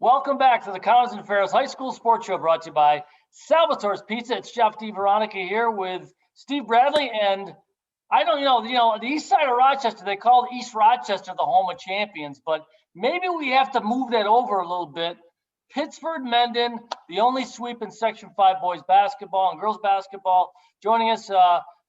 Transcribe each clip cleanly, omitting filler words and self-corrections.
Welcome back to the Collins and Ferris High School Sports Show, brought to you by Salvatore's Pizza. It's Chef D. Veronica here with Steve Bradley, and I don't the east side of Rochester, they call East Rochester the home of champions, but maybe we have to move that over a little bit. Pittsford Mendon, the only sweep in Section 5 boys basketball and girls basketball, joining us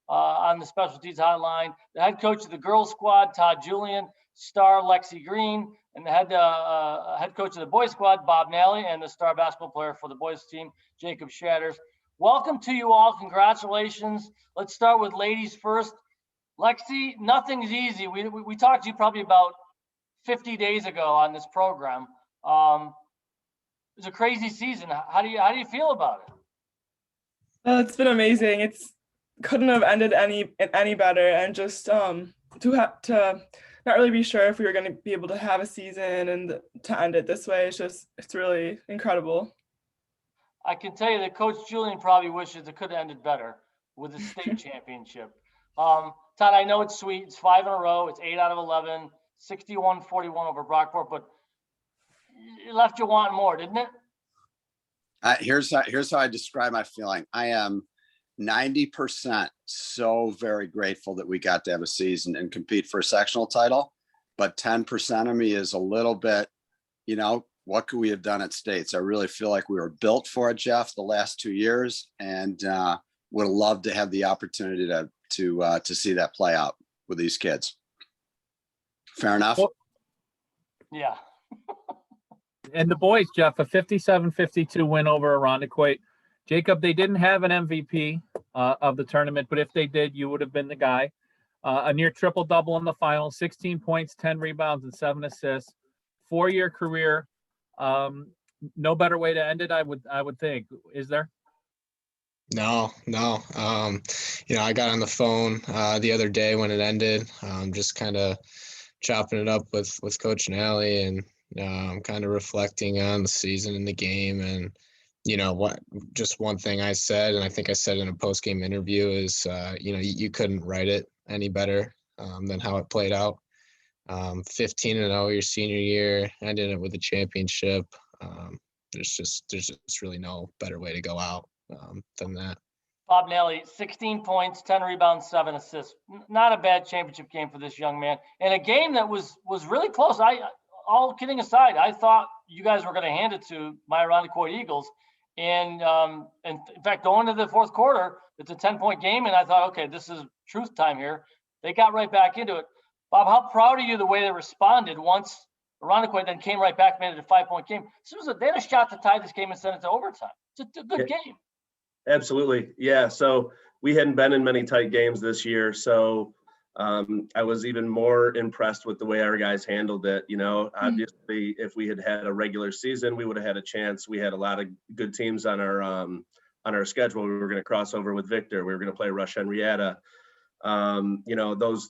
on the specialties hotline, the head coach of the girls squad, Todd Julien, star Lexi Green, and the head coach of the boys squad, Bob Nally, and the star basketball player for the boys team, Jacob Shadders. Welcome to you all. Congratulations. Let's start with ladies first. Lexi, nothing's easy. We talked to you probably about 50 days ago on this program. It's a crazy season. How do you feel about it? It's been amazing. It's couldn't have ended any better, and just to have to not really be sure if we were going to be able to have a season and to end it this way, it's really incredible. I can tell you that Coach Julien probably wishes it could have ended better with the state championship. Todd, I know it's sweet. It's 5 in a row. It's 8 out of 11, 61-41 over Brockport, but it left you wanting more, didn't it? Here's how I describe my feeling. I am 90% so very grateful that we got to have a season and compete for a sectional title, but 10% of me is a little bit, what could we have done at states? I really feel like we were built for it, Jeff, the last 2 years, and would have loved to have the opportunity to see that play out with these kids. Fair enough? Well, yeah. And the boys, Jeff, a 57-52 win over Irondequoit. Jacob, they didn't have an MVP of the tournament, but if they did, you would have been the guy. A near triple-double in the final, 16 points, 10 rebounds, and 7 assists. 4-year career. No better way to end it, I would think. Is there? No. I got on the phone the other day when it ended, just kind of chopping it up with Coach Nally, and kind of reflecting on the season and the game. And just one thing I said, and I think I said in a post-game interview, is you couldn't write it any better than how it played out. 15-0 your senior year, ending it with a championship. There's just really no better way to go out than that. Bob Nally, 16 points, 10 rebounds, 7 assists. Not a bad championship game for this young man, and a game that was really close. All kidding aside, I thought you guys were going to hand it to my Irondequoit Eagles. And in fact, going into the fourth quarter, it's a 10-point game, and I thought, okay, this is truth time here. They got right back into it. Bob, how proud are you the way they responded once Irondequoit then came right back, made it a 5-point game? They had a shot to tie this game and send it to overtime. It's a good game. Absolutely. Yeah. So we hadn't been in many tight games this year. So I was even more impressed with the way our guys handled it. Obviously, if we had had a regular season, we would have had a chance. We had a lot of good teams on our schedule. We were going to cross over with Victor. We were going to play Rush Henrietta. Those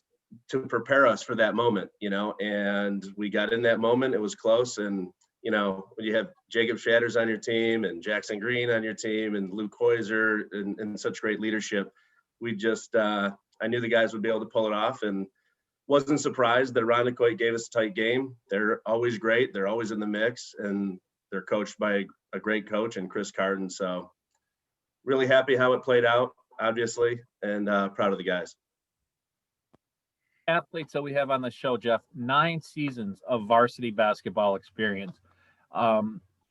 to prepare us for that moment. And we got in that moment. It was close. And when you have Jacob Shadders on your team and Jackson Green on your team and Luke Hoyser and such great leadership, we just I knew the guys would be able to pull it off, and wasn't surprised that Irondequoit gave us a tight game. They're always great. They're always in the mix, and they're coached by a great coach and Chris Carden. So really happy how it played out, obviously, and proud of the guys. Athletes that we have on the show, Jeff, 9 seasons of varsity basketball experience.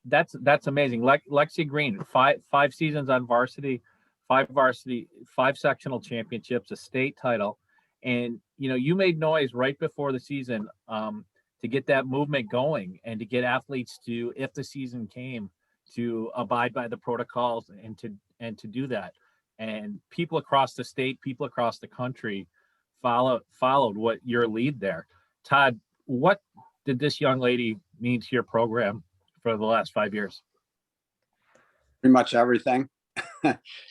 That's amazing. Lexi Green, five seasons on varsity, 5 sectional championships, a state title. And, you made noise right before the season to get that movement going and to get athletes to, if the season came, to abide by the protocols and to do that. And people across the state, people across the country followed what your lead there. Todd, what did this young lady mean to your program for the last 5 years? Pretty much everything.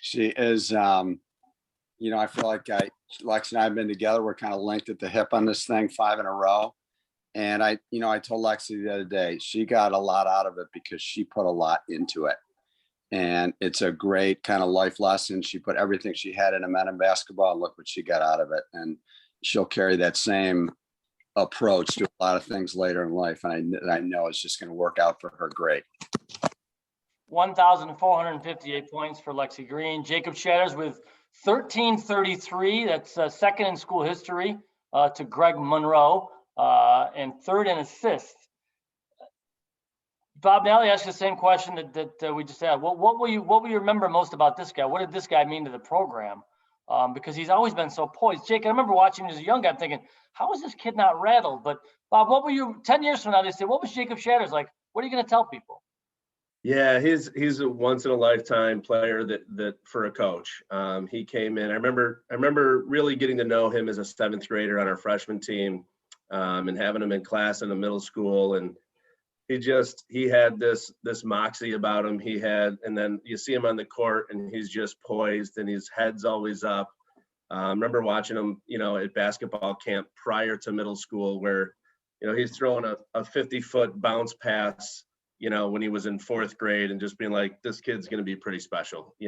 She is, I feel like Lex and I have been together. We're kind of linked at the hip on this thing, 5 in a row. And I told Lexi the other day, she got a lot out of it because she put a lot into it. And it's a great kind of life lesson. She put everything she had into men and basketball, and look what she got out of it. And she'll carry that same approach to a lot of things later in life. And I know it's just going to work out for her great. 1,458 points for Lexi Green. Jacob Shadders with 1,333. That's second in school history to Greg Monroe, and third in assists. Bob Nally asked the same question that we just had. What will you remember most about this guy? What did this guy mean to the program? Because he's always been so poised. Jake, I remember watching him as a young guy thinking, how is this kid not rattled? But Bob, what were you 10 years from now? They say, what was Jacob Shadders like? What are you going to tell people? Yeah, he's a once in a lifetime player that for a coach. He came in. I remember really getting to know him as a 7th grader on our freshman team, and having him in class in the middle school. And he had this moxie about him. And then you see him on the court and he's just poised and his head's always up. I remember watching him, at basketball camp prior to middle school where, he's throwing a 50-foot bounce pass, when he was in 4th grade, and just being like, this kid's going to be pretty special. He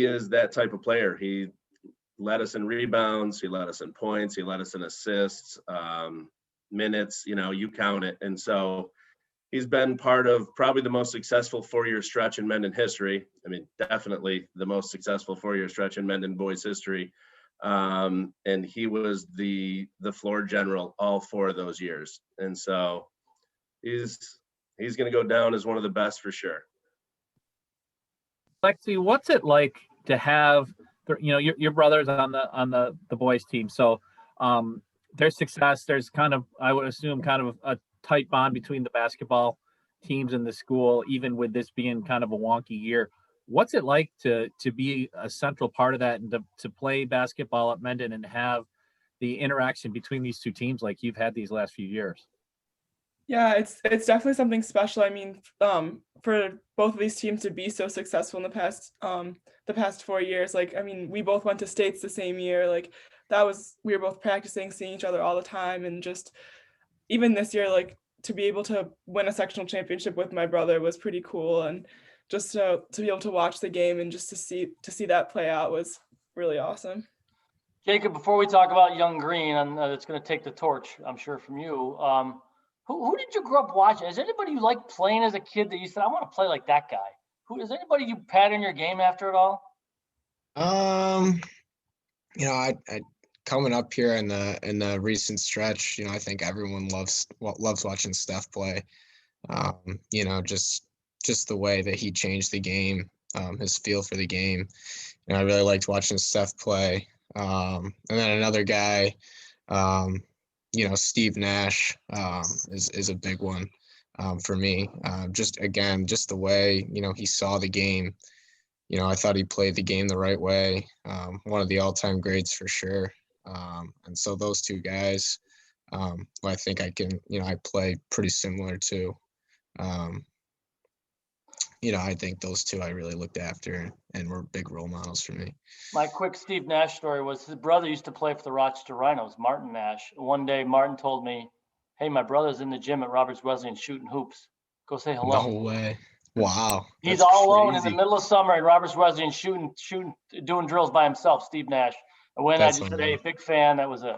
is that type of player. He led us in rebounds. He led us in points. He led us in assists, minutes, you count it. And so he's been part of probably the most successful 4-year stretch in Mendon history. I mean, definitely the most successful 4-year stretch in Mendon boys history. And he was the floor general all 4 of those years. And so he's going to go down as one of the best for sure. Lexi, what's it like to have, your brothers on the boys team? So, their success, there's kind of, I would assume, kind of a tight bond between the basketball teams and the school, even with this being kind of a wonky year. What's it like to be a central part of that and to play basketball at Mendon and have the interaction between these two teams like you've had these last few years? Yeah, it's definitely something special. I mean, for both of these teams to be so successful in the past 4 years, we both went to states the same year. We were both practicing, seeing each other all the time, and just even this year, to be able to win a sectional championship with my brother was pretty cool, and just to be able to watch the game and just to see that play out was really awesome. Jacob, before we talk about young Green, and it's going to take the torch, I'm sure, from you. Who did you grow up watching? Is there anybody you liked playing as a kid that you said, I want to play like that guy? Who is anybody you pattern your game after at all? I coming up here in the recent stretch, I think everyone loves watching Steph play. Just the way that he changed the game, his feel for the game. I really liked watching Steph play. And then another guy, Steve Nash is a big one for me. Just the way, he saw the game. I thought he played the game the right way. One of the all-time greats for sure. And so those two guys, I think I can, I play pretty similar to. I think those two I really looked after and were big role models for me. My quick Steve Nash story was his brother used to play for the Rochester Rhinos, Martin Nash. One day, Martin told me, hey, my brother's in the gym at Roberts Wesleyan shooting hoops. Go say hello. No way. Wow. He's all alone in the middle of summer at Roberts Wesleyan shooting, doing drills by himself, Steve Nash. And when I just said, hey, big fan, that was it.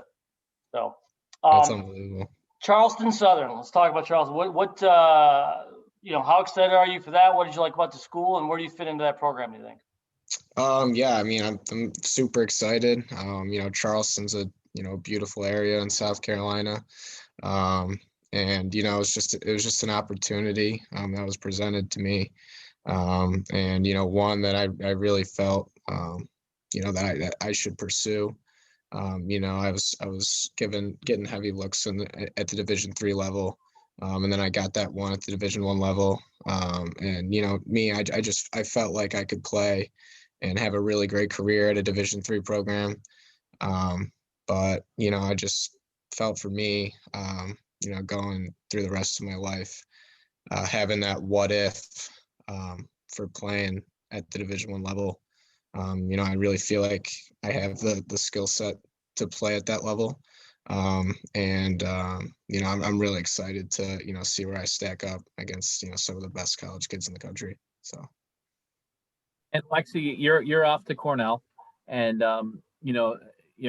So that's unbelievable. Charleston Southern. Let's talk about Charleston. What how excited are you for that? What did you like about the school, and where do you fit into that program, do you think? I'm super excited. Charleston's a beautiful area in South Carolina. And it was just an opportunity that was presented to me. And one that I really felt that I should pursue. I was getting heavy looks at the Division III level. And then I got that one at the Division I level. And I felt like I could play and have a really great career at a Division III program. But I just felt for me, going through the rest of my life, having that what if for playing at the Division I level. I really feel like I have the skill set to play at that level. I'm really excited to, see where I stack up against, some of the best college kids in the country. So. And Lexi, you're off to Cornell, and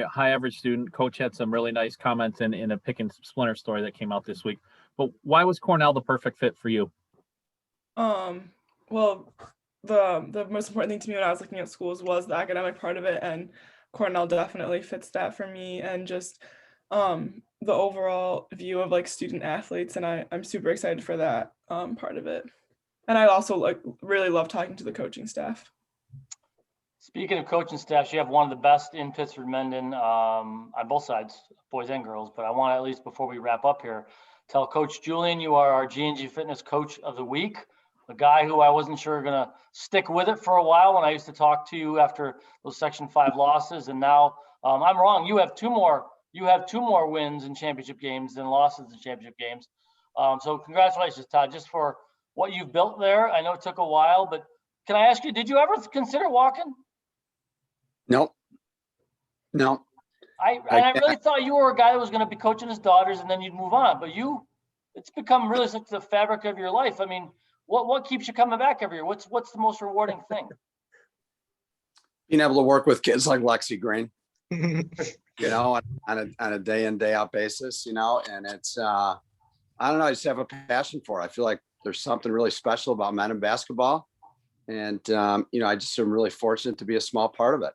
high average student. Coach had some really nice comments in a pick and splinter story that came out this week. But why was Cornell the perfect fit for you? Well, the most important thing to me when I was looking at schools was the academic part of it, and Cornell definitely fits that for me, and just the overall view of like student athletes, and I'm super excited for that part of it. And I also really love talking to the coaching staff. Speaking of coaching staff, you have one of the best in Pittsford Mendon on both sides, boys and girls. But I want to, at least before we wrap up here, tell Coach Julien you are our G&G Fitness Coach of the Week. A guy who I wasn't sure going to stick with it for a while when I used to talk to you after those Section 5 losses, and now I'm wrong. You have two more wins in championship games than losses in championship games. So congratulations, Todd, just for what you've built there. I know it took a while, but can I ask you, did you ever consider walking? No. I really thought you were a guy that was going to be coaching his daughters and then you'd move on, but it's become really such the fabric of your life. I mean, what keeps you coming back every year? What's the most rewarding thing? Being able to work with kids like Lexi Green, on a day in, day out basis, and it's, I don't know, I just have a passion for it. I feel like there's something really special about men in basketball. And, I just am really fortunate to be a small part of it.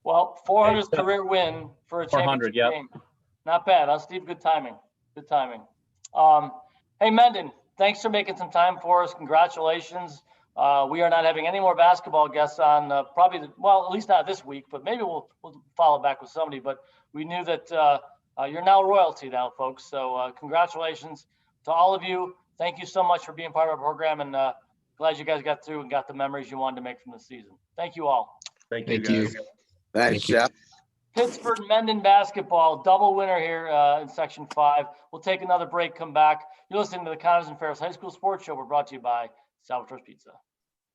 Well, 400th career win for a championship game. Not bad, huh, Steve? Good timing. Hey, Mendon, thanks for making some time for us. Congratulations. We are not having any more basketball guests on at least not this week, but maybe we'll follow back with somebody. But we knew that you're now royalty now, folks. So congratulations to all of you. Thank you so much for being part of our program, and glad you guys got through and got the memories you wanted to make from the season. Thank you all. Thank you, guys. Thanks, Jeff. Pittsford Mendon basketball, double winner here in Section 5. We'll take another break, come back. You're listening to the Connors and Ferris High School Sports Show. We're brought to you by Salvatore's Pizza.